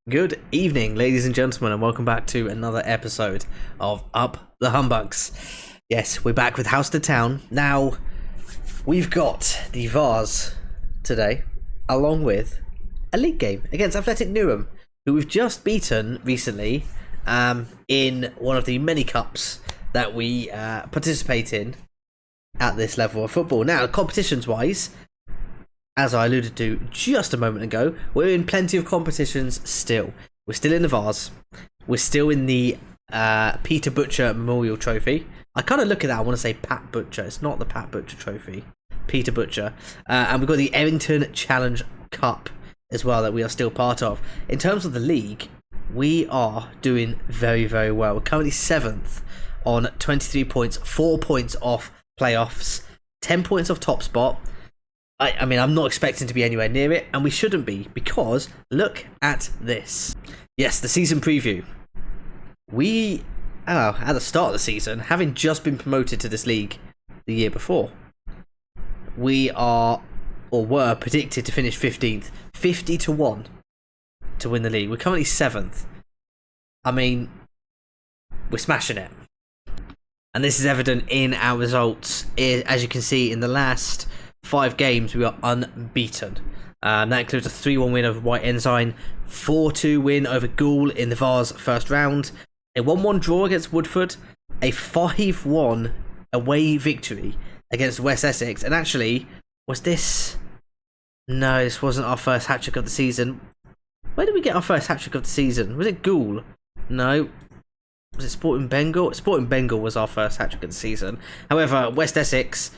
Good evening, ladies and gentlemen, and welcome back to another episode of Up the Humbugs. Yes, we're back with Halstead Town. Now, we've got the Vars today, along with a league game against Athletic Newham, who we've just beaten recently in one of the many cups that we participate in at this level of football. Now, competitions-wise, as I alluded to just a moment ago, we're in plenty of competitions still. We're still in the Vars. We're still in the Peter Butcher Memorial Trophy. I kind of look at that, I want to say Pat Butcher. It's not the Pat Butcher Trophy. Peter Butcher. And we've got the Errington Challenge Cup as well that we are still part of. In terms of the league, we are doing very, very well. We're currently 7th on 23 points, 4 points off playoffs, 10 points off top spot. I mean, I'm not expecting to be anywhere near it, and we shouldn't be, because look at this. Yes, the season preview. We, at the start of the season, having just been promoted to this league the year before, we are, or were, predicted to finish 15th, 50-1 to win the league. We're currently 7th. I mean, we're smashing it. And this is evident in our results. As you can see, in the last 5 games, we are unbeaten. That includes a 3-1 win over White Ensign, 4-2 win over Goole in the Vars first round, a 1-1 draw against Woodford, a 5-1 away victory against West Essex. And actually, was this... No, this wasn't our first hat-trick of the season. Where did we get our first hat-trick of the season? Was it Goole? No. Was it Sporting Bengal? Sporting Bengal was our first hat-trick of the season. However, West Essex...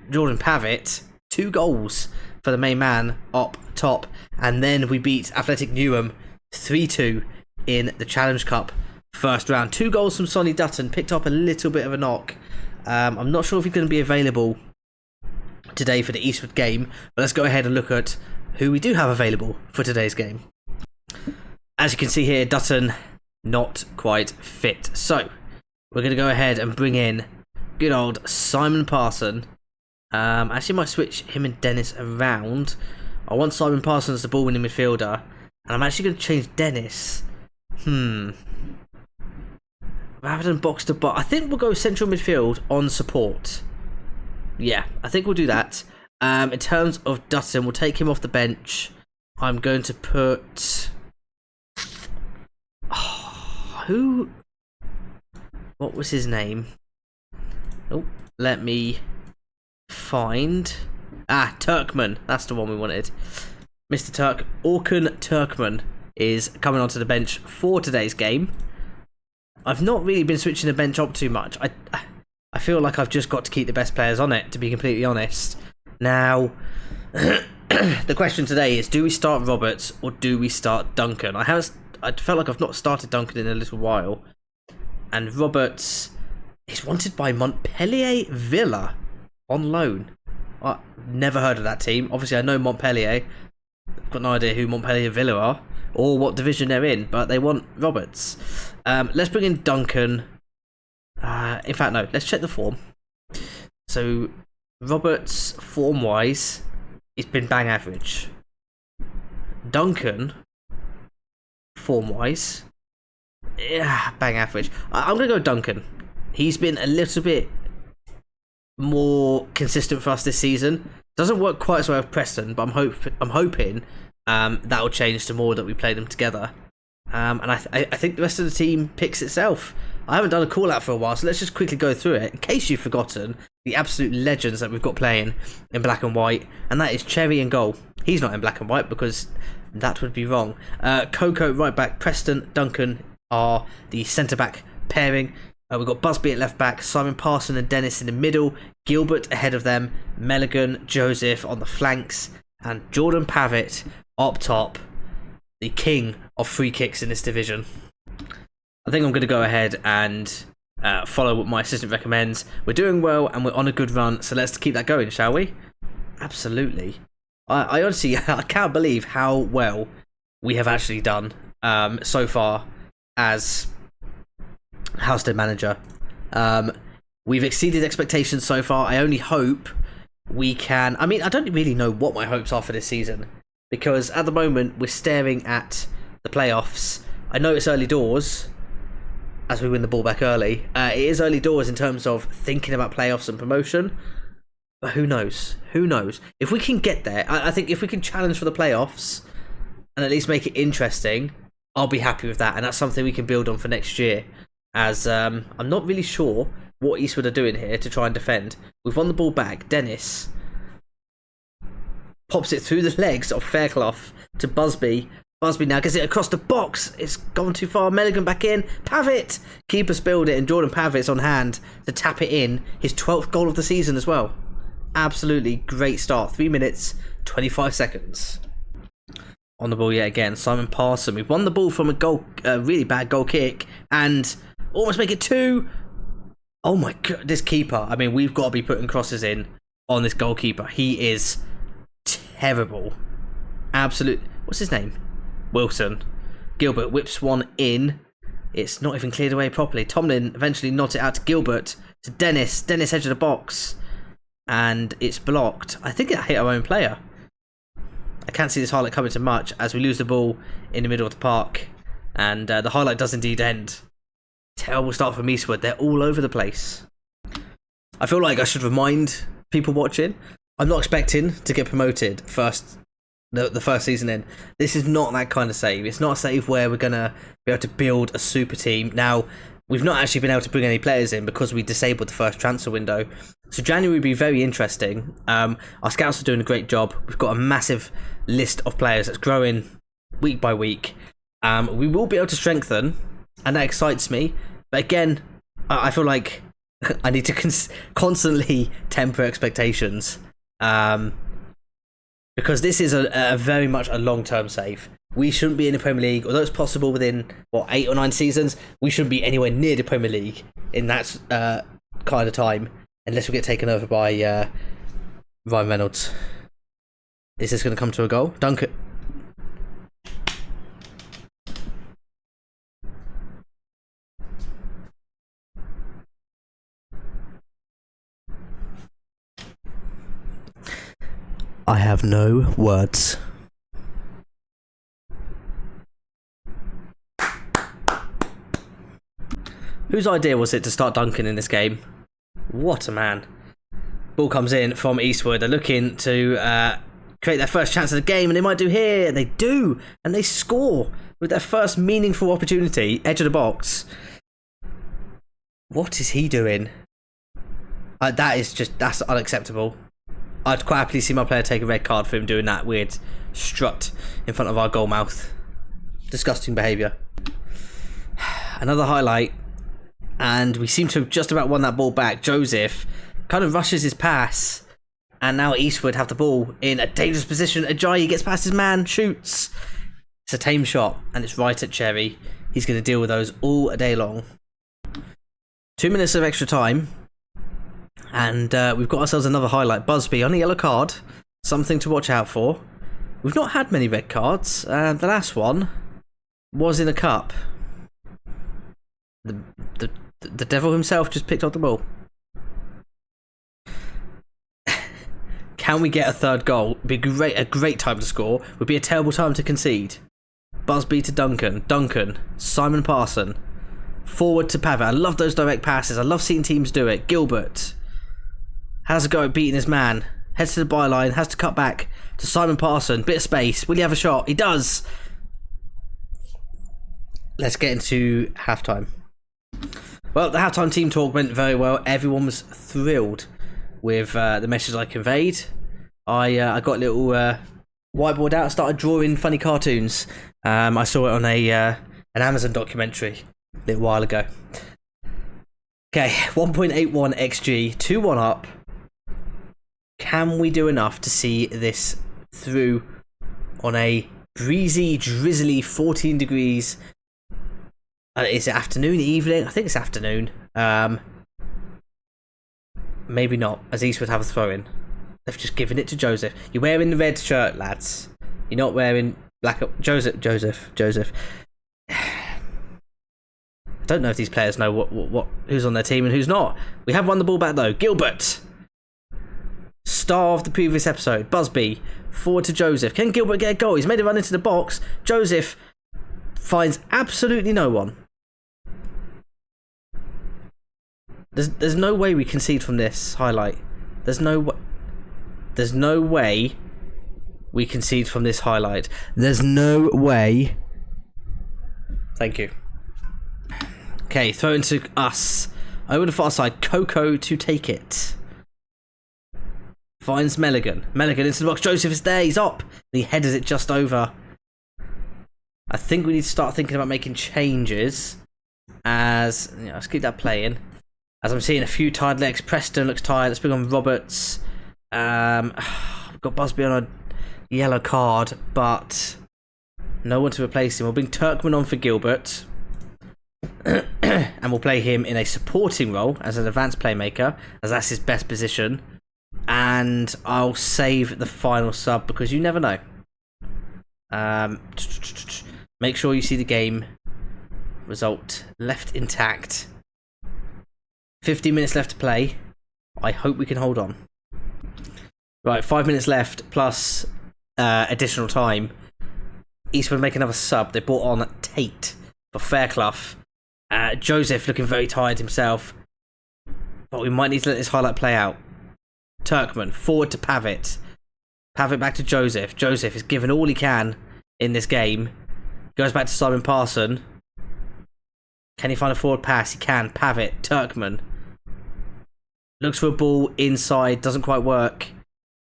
Jordan Pavitt, 2 goals for the main man up top, and then we beat Athletic Newham 3-2 in the Challenge Cup first round. 2 goals from Sonny Dutton, picked up a little bit of a knock. I'm not sure if he's going to be available today for the Eastwood game, but let's go ahead and look at who we do have available for today's game. As you can see here, Dutton not quite fit, so we're going to go ahead and bring in good old Simon Parson. Actually might switch him and Dennis around. I want Simon Parson as the ball winning midfielder, and I'm actually going to change Dennis. Rather than box to box, I think we'll go central midfield on support. Yeah, I think we'll do that. In terms of Dutton, we'll take him off the bench. I'm going to put... who... What was his name? Oh, let me find... Turkman. That's the one we wanted. Mr. Turk. Orkun Turkman is coming onto the bench for today's game. I've not really been switching the bench up too much. I feel like I've just got to keep the best players on it, to be completely honest. Now, the question today is, do we start Roberts or do we start Duncan? I felt like I've not started Duncan in a little while. And Roberts... He's wanted by Montpellier Villa on loan. I've never heard of that team. Obviously, I know Montpellier. I've got no idea who Montpellier Villa are or what division they're in, but they want Roberts. Let's bring in Duncan. In fact, no. Let's check the form. So, Roberts, form-wise, he's been bang average. Duncan, form-wise, yeah, bang average. I'm going to go Duncan. He's been a little bit more consistent for us this season. Doesn't work quite as well with Preston, but I'm hoping that will change the more that we play them together. And I think the rest of the team picks itself. I haven't done a call out for a while, so let's just quickly go through it. In case you've forgotten, the absolute legends that we've got playing in black and white, and that is Cherry in goal. He's not in black and white because that would be wrong. Coco right back, Preston, Duncan are the centre back pairing. We've got Busby at left back, Simon Parson and Dennis in the middle, Gilbert ahead of them, Milligan, Joseph on the flanks, and Jordan Pavitt up top, the king of free kicks in this division. I think I'm going to go ahead and follow what my assistant recommends. We're doing well and we're on a good run, so let's keep that going, shall we? Absolutely. I honestly, I can't believe how well we have actually done so far as Halstead manager. We've exceeded expectations so far. I only hope we can... I mean, I don't really know what my hopes are for this season, because at the moment we're staring at the playoffs. I know it's early doors as we win the ball back early. It is early doors in terms of thinking about playoffs and promotion. But who knows? Who knows? If we can get there, I think if we can challenge for the playoffs and at least make it interesting, I'll be happy with that. And that's something we can build on for next year. As I'm not really sure what Eastwood are doing here to try and defend. We've won the ball back. Dennis pops it through the legs of Fairclough to Busby. Busby now gets it across the box. It's gone too far. Milligan back in. Pavitt! Keeper spilled it, and Jordan Pavitt's on hand to tap it in. His 12th goal of the season as well. Absolutely great start. 3 minutes, 25 seconds. On the ball yet again. Simon Parson. We've won the ball from a really bad goal kick, and almost make it 2. Oh my god, this keeper. I mean, we've got to be putting crosses in on this goalkeeper. He is terrible. Absolute. What's his name? Wilson. Gilbert whips one in. It's not even cleared away properly. Tomlin eventually nods it out to Gilbert. To Dennis. Dennis edge of the box. And it's blocked. I think it hit our own player. I can't see this highlight coming to much as we lose the ball in the middle of the park. And the highlight does indeed end. Terrible start from Eastwood. They're all over the place. I feel like I should remind people watching, I'm not expecting to get promoted the first season in. This is not that kind of save. It's not a save where we're going to be able to build a super team. Now, we've not actually been able to bring any players in because we disabled the first transfer window. So January will be very interesting. Our scouts are doing a great job. We've got a massive list of players that's growing week by week. We will be able to strengthen, and that excites me. But again, I feel like I need to constantly temper expectations. Because this is a very much a long-term save. We shouldn't be in the Premier League, although it's possible within, 8 or 9 seasons, we shouldn't be anywhere near the Premier League in that kind of time, unless we get taken over by Ryan Reynolds. Is this going to come to a goal? Duncan. I have no words. Whose idea was it to start Duncan in this game? What a man. Ball comes in from Eastwood. They're looking to create their first chance of the game, and they might do here. They do, and they score with their first meaningful opportunity. Edge of the box. What is he doing? That's unacceptable. I'd quite happily see my player take a red card for him doing that weird strut in front of our goal mouth. Disgusting behaviour. Another highlight, and we seem to have just about won that ball back. Joseph kind of rushes his pass, and now Eastwood have the ball in a dangerous position. Ajayi gets past his man, shoots. It's a tame shot, and it's right at Cherry. He's going to deal with those all day long. 2 minutes of extra time. And we've got ourselves another highlight. Busby on a yellow card. Something to watch out for. We've not had many red cards. The last one was in a cup. The devil himself just picked up the ball. Can we get a third goal? Would be a great time to score. Would be a terrible time to concede. Busby to Duncan. Duncan. Simon Parson. Forward to Pavitt. I love those direct passes. I love seeing teams do it. Gilbert. Has a go at beating his man. Heads to the byline. Has to cut back to Simon Parson. Bit of space. Will he have a shot? He does. Let's get into halftime. Well, the halftime team talk went very well. Everyone was thrilled with the message I conveyed. I got a little whiteboard out and started drawing funny cartoons. I saw it on an Amazon documentary a little while ago. Okay, 1.81 XG, 2-1 up. Can we do enough to see this through on a breezy, drizzly 14 degrees? Is it afternoon, evening? I think it's afternoon. Maybe not, as Eastwood have a throw-in. They've just given it to Joseph. You're wearing the red shirt, lads. You're not wearing black... Joseph. I don't know if these players know who's on their team and who's not. We have won the ball back, though. Gilbert. Star of the previous episode. Busby. Forward to Joseph. Can Gilbert get a goal? He's made a run into the box. Joseph finds absolutely no one. There's no way we concede from this highlight. There's no way we concede from this highlight. There's no way. Thank you. Okay, throw into us. Over the far side, Coco to take it. Finds Milligan. Milligan into the box. Joseph is there. He's up. He headed it just over. I think we need to start thinking about making changes. As let's keep that playing. As I'm seeing a few tired legs. Preston looks tired. Let's bring on Roberts. We've got Busby on a yellow card, but no one to replace him. We'll bring Turkman on for Gilbert. And we'll play him in a supporting role as an advanced playmaker, as that's his best position. And I'll save the final sub because you never know. Make sure you see the game result left intact. 15 minutes left to play. I hope we can hold on. Right, 5 minutes left plus additional time. Eastwood make another sub. They brought on Tate for Fairclough. Joseph looking very tired himself. But we might need to let this highlight play out. Turkman forward to Pavitt. Pavitt back to Joseph. Joseph is giving all he can in this game. Goes back to Simon Parson. Can he find a forward pass? He can. Pavitt. Turkman. Looks for a ball inside. Doesn't quite work.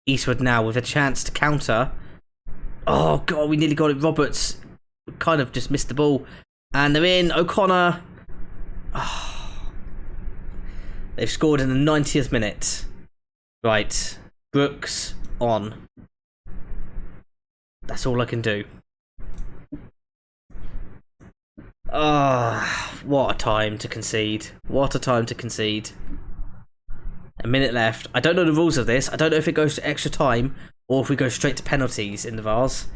Eastwood now with a chance to counter. Oh, God. We nearly got it. Roberts kind of just missed the ball. And they're in. O'Connor. Oh. They've scored in the 90th minute. Right. Brooks on. That's all I can do. Ah, what a time to concede. What a time to concede. A minute left. I don't know the rules of this. I don't know if it goes to extra time or if we go straight to penalties in the Vars.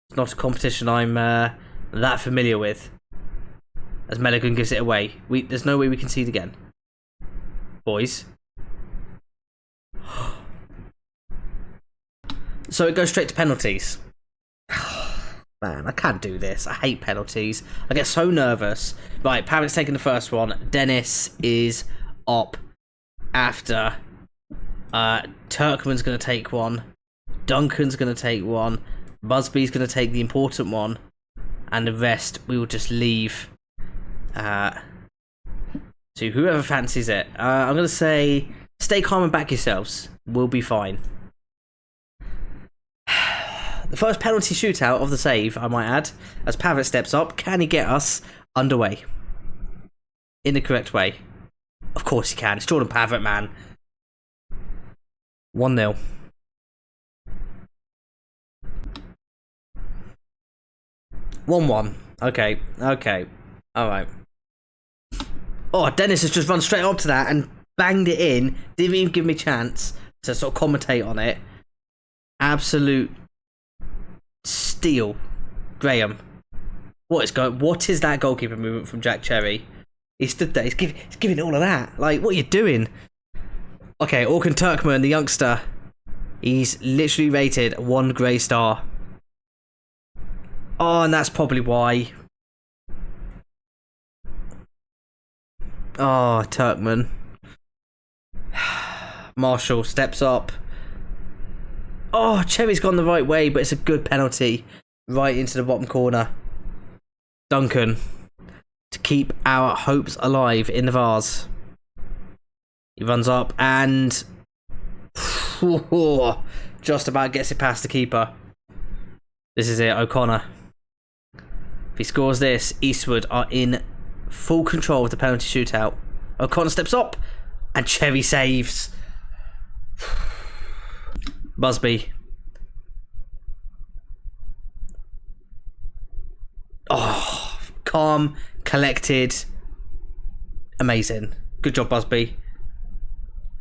It's not a competition I'm that familiar with. As Milligan gives it away. There's no way we concede again. Boys. So it goes straight to penalties. Man, I can't do this. I hate penalties. I get so nervous. Right, Pavitt's taking the first one. Dennis is up after. Turkman's going to take one. Duncan's going to take one. Busby's going to take the important one. And the rest we will just leave to whoever fancies it. I'm going to say stay calm and back yourselves. We'll be fine. The first penalty shootout of the save, I might add, as Pavitt steps up. Can he get us underway? In the correct way? Of course he can. It's Jordan Pavitt, man. 1-0. Okay. Alright. Oh, Dennis has just run straight up to that and banged it in. Didn't even give me a chance to sort of commentate on it. Absolute steal. Graham. What is that goalkeeper movement from Jack Cherry? He stood there. He's giving all of that. Like, what are you doing? Okay, Orkan Turkman, the youngster. He's literally rated 1 grey star. Oh, and that's probably why. Oh, Turkman. Marshall steps up. Oh, Cherry's gone the right way, but it's a good penalty. Right into the bottom corner. Duncan. To keep our hopes alive in the Vars. He runs up and just about gets it past the keeper. This is it, O'Connor. If he scores this, Eastwood are in full control of the penalty shootout. O'Connor steps up and Cherry saves. Busby. Oh, calm, collected. Amazing. Good job, Busby.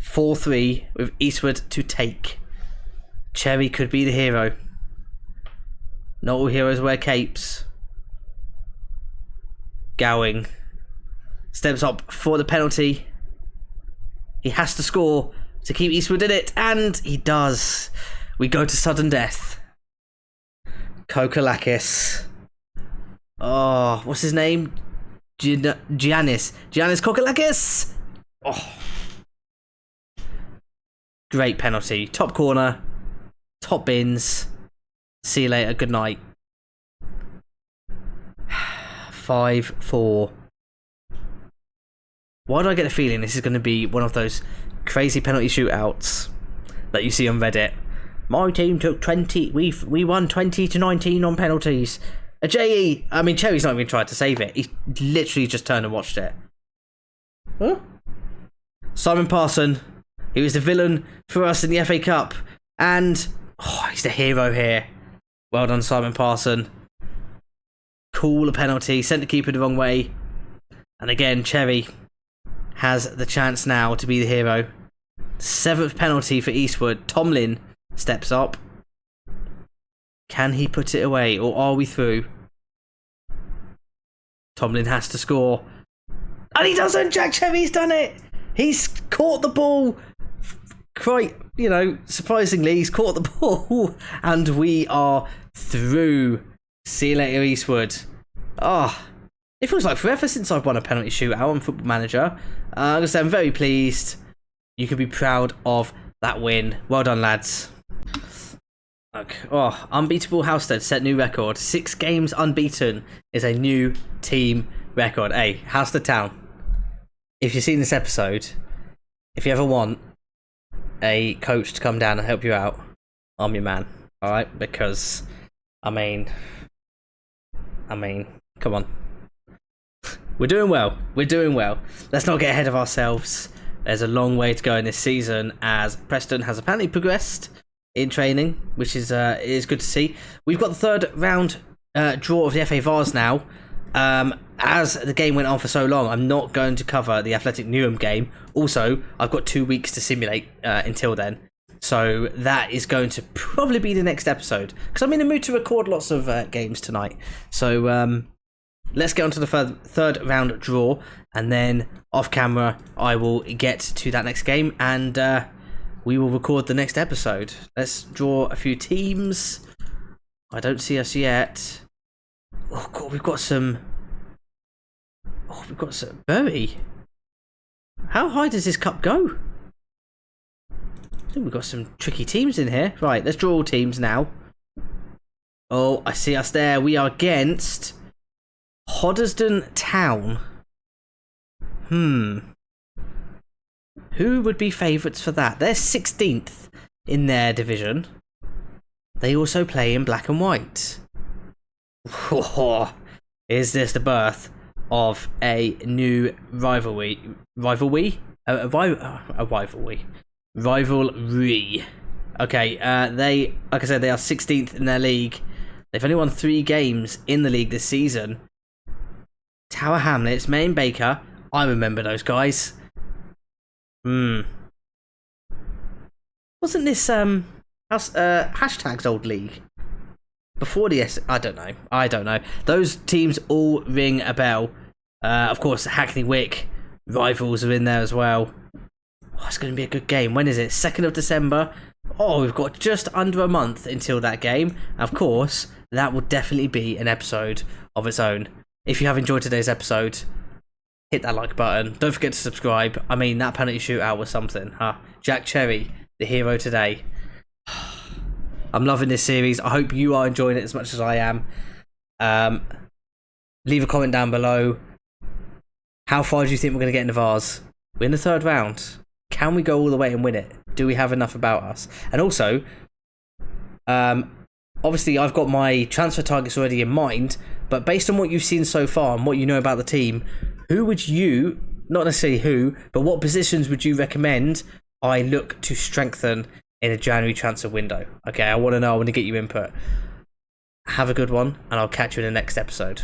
4-3 with Eastwood to take. Cherry could be the hero. Not all heroes wear capes. Gowing steps up for the penalty. He has to score to keep Eastwood in it, and he does. We go to sudden death. Kokalakis. Oh, what's his name? Giannis Kokalakis. Oh, great penalty. Top corner, top bins. See you later. Good night. 5-4. Why do I get a feeling this is going to be one of those crazy penalty shootouts that you see on Reddit? My team took 20. We won 20-19 on penalties. I mean, Cherry's not even tried to save it. He literally just turned and watched it. Huh? Simon Parson, he was the villain for us in the FA Cup, and he's the hero here. Well done, Simon Parson. Cool penalty, sent the keeper the wrong way, and again, Cherry has the chance now to be the hero. 7th penalty for Eastwood. Tomlin steps up. Can he put it away, or are we through? Tomlin has to score. And he doesn't! Jack Cherry's done it! He's caught the ball. Quite, surprisingly, he's caught the ball. And we are through. See you later, Eastwood. It feels like forever since I've won a penalty shootout on Football Manager. I'm going to say I'm very pleased. You can be proud of that win. Well done, lads. Okay. Unbeatable Halstead set new record. 6 games unbeaten is a new team record. Hey, Halstead Town, if you've seen this episode, if you ever want a coach to come down and help you out, I'm your man. Alright? Because, I mean, come on. We're doing well. Let's not get ahead of ourselves. There's a long way to go in this season, as Preston has apparently progressed in training, which is good to see. We've got the 3rd round draw of the FA Vars now. As the game went on for so long, I'm not going to cover the Athletic Newham game. Also, I've got 2 weeks to simulate until then. So that is going to probably be the next episode, because I'm in the mood to record lots of games tonight. So let's get on to the 3rd round draw, and then off camera I will get to that next game, and we will record the next episode. Let's draw a few teams. I don't see us yet. Oh god, we've got some Bury. How high does this cup go? I think we've got some tricky teams in here. Right, let's draw all teams now. Oh, I see us there. We are against Hoddesdon Town. Who would be favourites for that? They're 16th in their division. They also play in black and white. Is this the birth of a new rivalry? Rivalry. Okay, they, like I said, they are 16th in their league. They've only won 3 games in the league this season. Tower Hamlets, Main Baker. I remember those guys. Wasn't this hashtag's old league? Before the I don't know. Those teams all ring a bell. Of course, Hackney Wick rivals are in there as well. It's going to be a good game. When is it? 2nd of December. We've got just under a month until that game. Of course, that will definitely be an episode of its own. If you have enjoyed today's episode, hit that like button. Don't forget to subscribe. I mean, that penalty shootout was something, huh? Jack Cherry, the hero today. I'm loving this series. I hope you are enjoying it as much as I am. Leave a comment down below. How far do you think we're going to get in the Vars? We're in the 3rd round. Can we go all the way and win it? Do we have enough about us? And also, obviously I've got my transfer targets already in mind, but based on what you've seen so far and what you know about the team, who would you, not necessarily who, but what positions would you recommend I look to strengthen in a January transfer window? Okay, I want to know. I want to get your input. Have a good one, and I'll catch you in the next episode.